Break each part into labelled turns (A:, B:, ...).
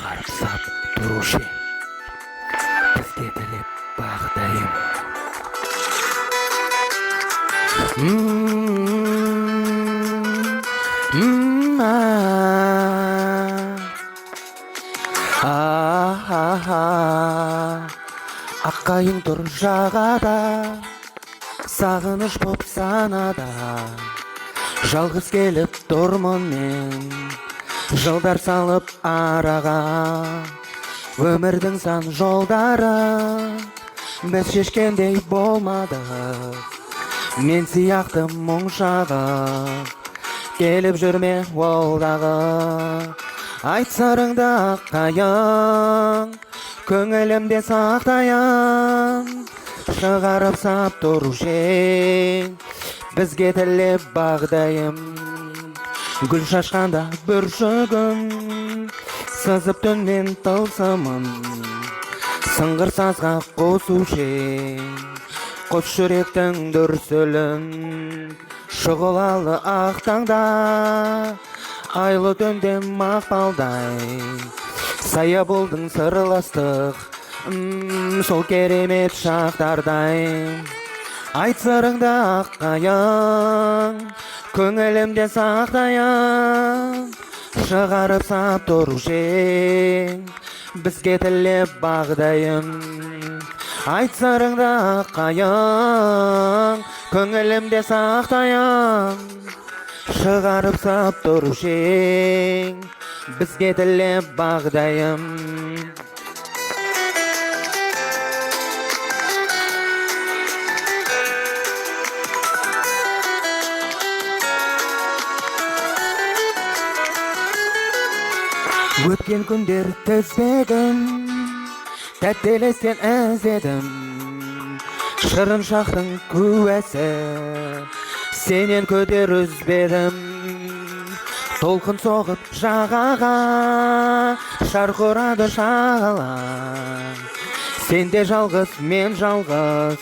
A: шығарып сап тұрушы бізге тілеп бағдайым. Аққайың тұр жағада, сағыныш боп санада, жалғыз келіп тұрмын мен, жылдар салып араға. Өмірдің сан жолдары біз шешкендей болмады, мен сияқты мұң шағып келіп жүрме ол дағы. Айт сырыңды аққайың, көңілімде сақтайын, шығарып сап тұрушы ең, бізге тілеп бағдайым. Гүл шашқанда бүршігін, сызып түннен тылсымын, сыңғыр сазға қосушы ең, қос жүректің дүрсілін. Шұғылалы ақ таңда, айлы түнде мақпалдай, сая болдың сырластық, сол керемет шақтардай. Айт сырыңды аққайың, көңілімде сақтайын, шығарып сап тұрушы ең, бізге тілеп бағдайым. Айт сырыңды аққайың, көңілімде сақтайын, шығарып сап тұрушы ең, бізге тілеп бағдайым. Өткен күндер тізбегін тәттелестен әзедім, шырын шақтың куәсі сенен көтер үзбедім. Толқын соғып жағаға шарқ ұрады шағалам, сенде жалғыз мен жалғыз,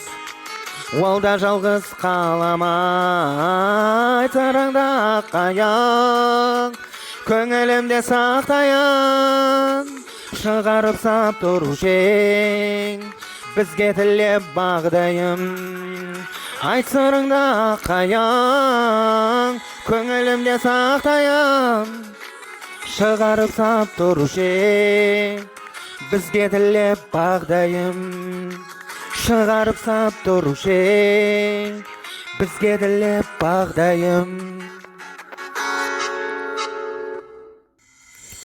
A: ол да жалғыз қалама. Айт сырыңды аққайың, көңілімде сақтайын, шығарып сап тұрушы ең, бізге тілеп бағдайым. Айт сырыңды аққайың, көңілімде сақтайын, шығарып сап тұрушы ең, бізге тілеп бағдайым. Шығарып сап тұрушы ең, бізге тілеп бағдайым.